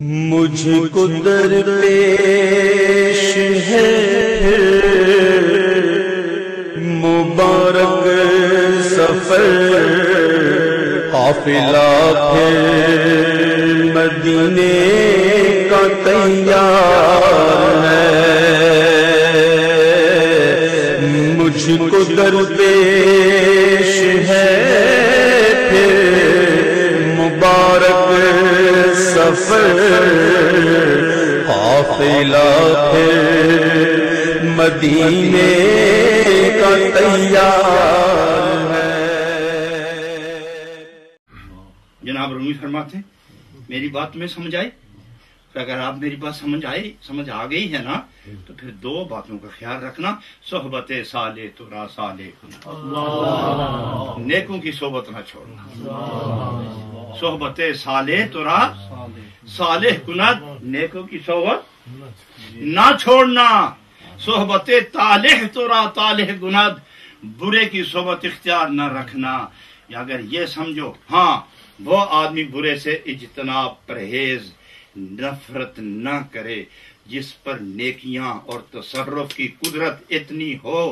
مجھ کو درپیش ہے مبارک سفر، قافلہ پھر مدینے کا تیار ہے۔ مجھ کو درپیش ہے پھر مبارک سفر، قافلہ پھر مدینے کا تیار ہے۔ جناب رومی فرماتے ہیں میری بات تمہیں سمجھ آئی؟ اگر آپ میری بات سمجھ آ گئی ہے نا تو پھر دو باتوں کا خیال رکھنا، صحبت صالح ترا صالح کنا، نیکوں کی صحبت نہ چھوڑنا۔ صحبت صالح ترا صالح کنا، نیکوں کی صحبت نہ چھوڑنا۔ صحبت طالح ترا طالح گناد، برے کی صحبت اختیار نہ رکھنا۔ اگر یہ سمجھو ہاں وہ آدمی برے سے اجتناب پرہیز نفرت نہ کرے جس پر نیکیاں اور تصرف کی قدرت اتنی ہو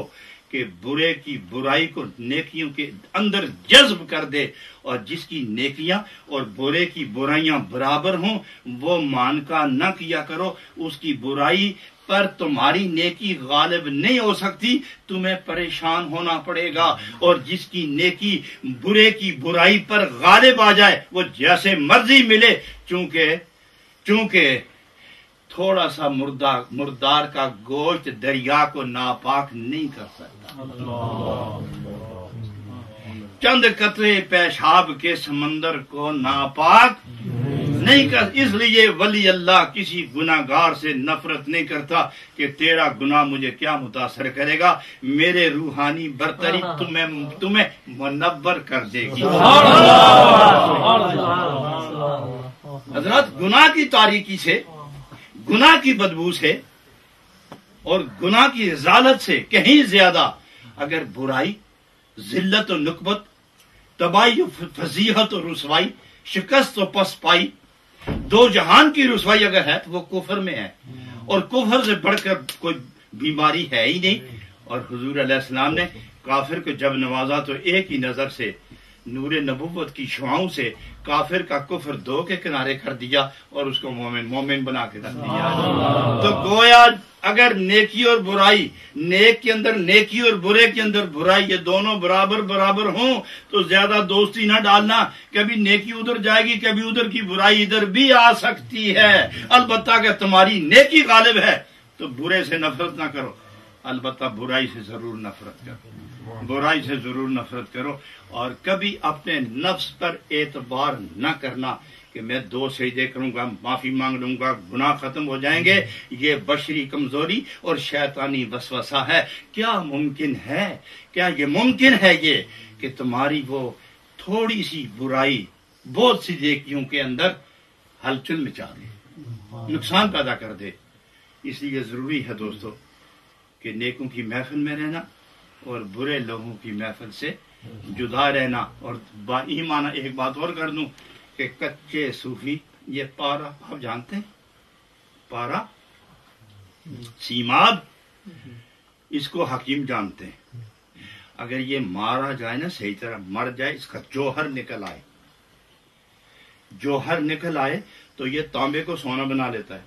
کہ برے کی برائی کو نیکیوں کے اندر جذب کر دے، اور جس کی نیکیاں اور برے کی برائیاں برابر ہوں وہ مان کا نہ کیا کرو۔ اس کی برائی پر تمہاری نیکی غالب نہیں ہو سکتی، تمہیں پریشان ہونا پڑے گا، اور جس کی نیکی برے کی برائی پر غالب آ جائے وہ جیسے مرضی ملے، چونکہ تھوڑا سا مردار کا گوشت دریا کو ناپاک نہیں کر سکتا، چند قطرے پیشاب کے سمندر کو ناپاک نہیں کر۔ اس لیے ولی اللہ کسی گناہگار سے نفرت نہیں کرتا کہ تیرا گناہ مجھے کیا متاثر کرے گا، میرے روحانی برتری تمہیں منور کر دے گی۔ حضرات، گناہ کی تاریکی سے، گناہ کی بدبو سے اور گناہ کی ازالت سے کہیں زیادہ اگر برائی، ذلت و نکبت، تباہی و فضیحت و رسوائی، شکست و پس پائی، دو جہان کی رسوائی اگر ہے تو وہ کفر میں ہے، اور کفر سے بڑھ کر کوئی بیماری ہے ہی نہیں۔ اور حضور علیہ السلام نے کافر کو جب نوازا تو ایک ہی نظر سے نور نبوت کی شعاؤں سے کافر کا کفر دو کے کنارے کر دیا اور اس کو مومن بنا کے رکھ دیا۔ تو گویا اگر نیکی اور برائی، نیک کے اندر نیکی اور برے کے اندر برائی، یہ دونوں برابر ہوں تو زیادہ دوستی نہ ڈالنا، کبھی نیکی ادھر جائے گی، کبھی ادھر کی برائی ادھر بھی آ سکتی ہے۔ البتہ اگر تمہاری نیکی غالب ہے تو برے سے نفرت نہ کرو، البتہ برائی سے ضرور نفرت کرو، اور کبھی اپنے نفس پر اعتبار نہ کرنا کہ میں 2 سجدے کروں گا، معافی مانگ لوں گا، گناہ ختم ہو جائیں گے۔ یہ بشری کمزوری اور شیطانی وسوسہ ہے۔ کیا یہ ممکن ہے یہ کہ تمہاری وہ تھوڑی سی برائی بہت سی نیکیوں کے اندر ہلچل مچا دے، نقصان پیدا کر دے؟ اس لیے ضروری ہے دوستو کہ نیکوں کی محفل میں رہنا اور برے لوگوں کی محفل سے جدا رہنا۔ اور با ایمان ایک بات اور کر دوں کہ کچے صوفی، یہ پارا آپ جانتے ہیں، پارا سیماب، اس کو حکیم جانتے ہیں، اگر یہ مارا جائے نا، صحیح طرح مر جائے، اس کا جوہر نکل آئے تو یہ تانبے کو سونا بنا لیتا ہے،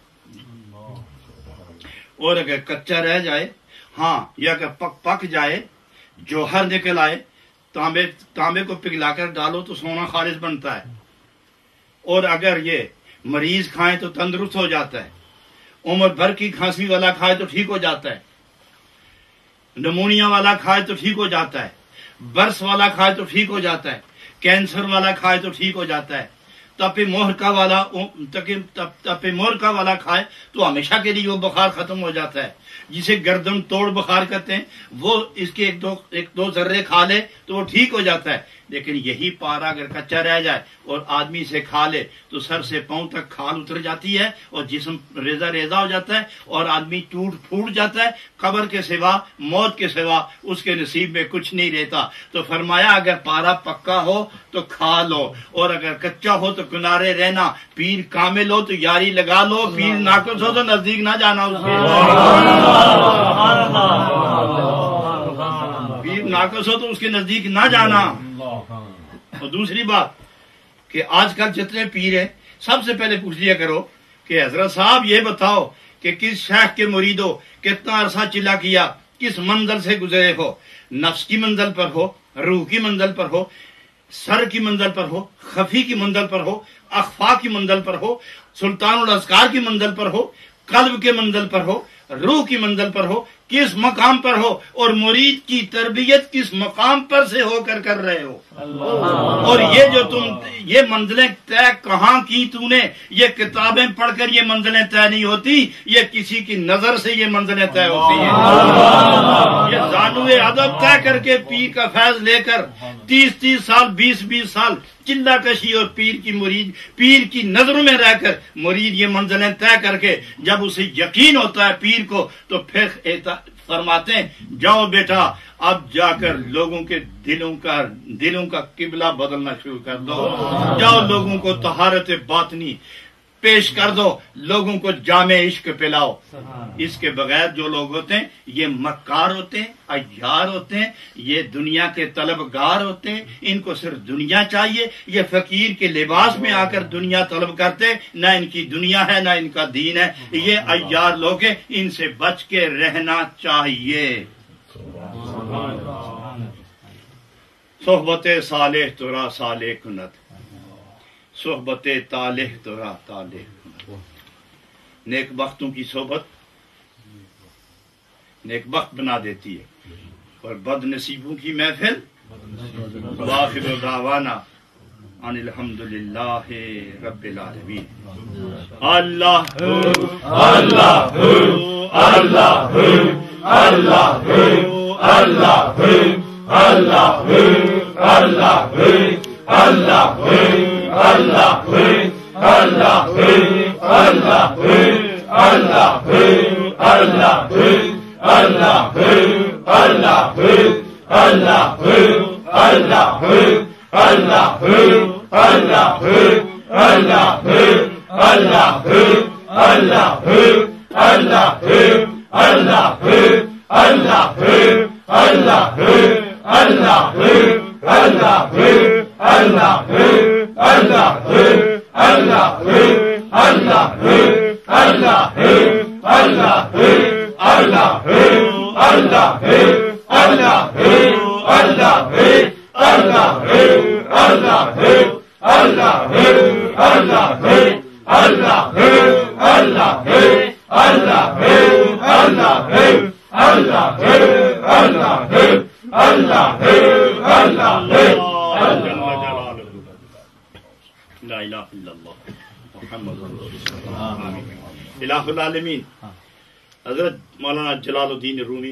اور اگر کچا رہ جائے، ہاں، یا اگر پک جائے، جوہر نکل آئے، تانبے کو پگھلا کر ڈالو تو سونا خالص بنتا ہے، اور اگر یہ مریض کھائیں تو تندرست ہو جاتا ہے، عمر بھر کی کھانسی والا کھائے تو ٹھیک ہو جاتا ہے، نمونیا والا کھائے تو ٹھیک ہو جاتا ہے، برس والا کھائے تو ٹھیک ہو جاتا ہے، کینسر والا کھائے تو ٹھیک ہو جاتا ہے، تپے مہرکا والا کھائے تو ہمیشہ کے لیے وہ بخار ختم ہو جاتا ہے، جسے گردن توڑ بخار کہتے ہیں، وہ اس کے ایک دو ذرے کھا لے تو وہ ٹھیک ہو جاتا ہے۔ لیکن یہی پارا اگر کچا رہ جائے اور آدمی سے کھا لے تو سر سے پاؤں تک کھال اتر جاتی ہے اور جسم ریزہ ریزہ ہو جاتا ہے اور آدمی ٹوٹ پھوٹ جاتا ہے. قبر کے سوا، موت کے سوا اس کے نصیب میں کچھ نہیں رہتا. تو فرمایا اگر پارا پکا ہو تو کھا لو، اور اگر کچا ہو تو کنارے رہنا. پیر کامل ہو تو یاری لگا لو، پیر ناقص ہو تو نزدیک نہ جانا اس کے. پیر ناقص ہو تو اس کے نزدیک نہ جانا. اور دوسری بات کہ آج کل جتنے پیر ہیں سب سے پہلے پوچھ لیا کرو کہ حضرت صاحب یہ بتاؤ کہ کس شیخ کے مرید ہو، کتنا عرصہ چلا کیا، کس منزل سے گزرے ہو، نفس کی منزل پر ہو، روح کی منزل پر ہو، سر کی منزل پر ہو، خفی کی منزل پر ہو، اخفا کی منزل پر ہو، سلطان الاذکار کی منزل پر ہو، قلب کے منزل پر ہو، روح کی منزل پر ہو، کس مقام پر ہو، اور مرید کی تربیت کس مقام پر سے ہو کر رہے ہو. اور یہ جو تم یہ منزلیں طے کہاں کی تو نے، یہ کتابیں پڑھ کر یہ منزلیں طے نہیں ہوتی، یہ کسی کی نظر سے یہ منزلیں طے ہوتی ہیں. یہ زانوے ادب طے کر کے پیر کا فیض لے کر 30 سال 20 سال چلا کشی اور پیر کی نظروں میں رہ کر مرید یہ منزلیں طے کر کے جب اسے یقین ہوتا ہے پیر کو تو پھر فرماتے ہیں جاؤ بیٹا اب جا کر لوگوں کے دلوں کا قبلہ بدلنا شروع کر دو، جاؤ لوگوں کو طہارت باطنی پیش کر دو، لوگوں کو جامع عشق پلاؤ. اس کے بغیر جو لوگ ہوتے ہیں یہ مکار ہوتے ہیں، عیار ہوتے ہیں، یہ دنیا کے طلبگار ہوتے ہیں، ان کو صرف دنیا چاہیے. یہ فقیر کے لباس میں آ کر دنیا طلب کرتے، نہ ان کی دنیا ہے نہ ان کا دین ہے. یہ عیار لوگ ہیں، ان سے بچ کے رہنا چاہیے. صحبت صالح ترا صالح کند، صحبت طالح ترا طالح کند. نیک بختوں کی صحبت نیک بخت بنا دیتی ہے اور بد نصیبوں کی محفل. وآخر دعوانا ان الحمدللہ رب العالمین. اللہ اللہ اللہ اللہ اللہ اللہ اللہ اللہ اللہ اللہ اللہ اللہ اللہ الہ العالمین. حضرت مولانا جلال الدین رومی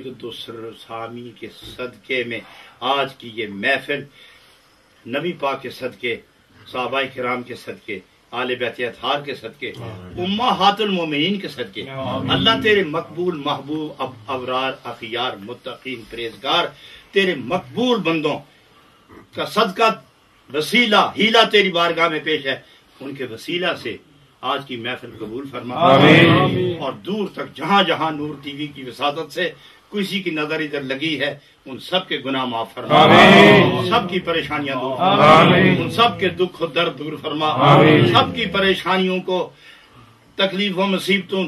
سامی کے صدقے میں آج کی یہ محفل نبی پاک کے صدقے، صحابہ کرام کے صدقے، آل بیت اطہار کے صدقے، امہات المومنین کے صدقے، اللہ تیرے مقبول محبوب ابرار اخیار متقین پرہیزگار تیرے مقبول بندوں کا صدقہ وسیلہ ہیلا تیری بارگاہ میں پیش ہے. ان کے وسیلہ سے آج کی محفل قبول فرما اور دور تک جہاں جہاں نور ٹی وی کی وساطت سے کسی کی نظر ادھر لگی ہے ان سب کے گناہ معاف فرما، سب کی پریشانیاں دور فرما، ان سب کے دکھ و درد دور فرما، سب کی پریشانیوں کو، تکلیفوں مصیبتوں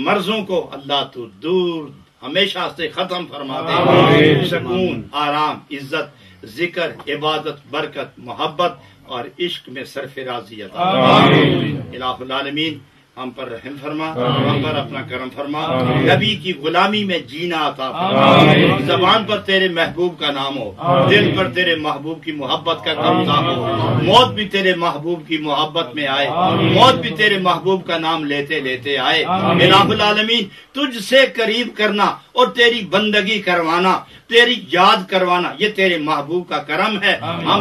مرضوں کو اللہ تو دور ہمیشہ سے ختم فرما دے. سکون، آرام، عزت، ذکر، عبادت، برکت، محبت اور عشق میں سرفرازی عطا. الہ العالمین ہم پر رحم فرما، ہم پر اپنا کرم فرما، نبی کی غلامی میں جینا عطا فرما، زبان پر تیرے محبوب کا نام ہو، دل پر تیرے محبوب کی محبت کا قبضہ ہو، موت بھی تیرے محبوب کی محبت میں آئے، موت بھی تیرے محبوب کا نام لیتے لیتے آئے۔ الہ العالمین، تجھ سے قریب کرنا اور تیری بندگی کروانا، تیری یاد کروانا، یہ تیرے محبوب کا کرم ہے۔ ہم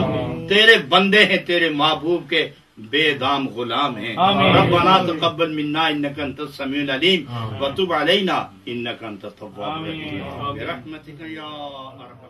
تیرے بندے ہیں، تیرے محبوب کے بے دام غلام ہیں۔ ربنا تقبل منا انک انت السمیع العلیم وتب علینا انک انت التواب الرحیم برحمتک یا ارحم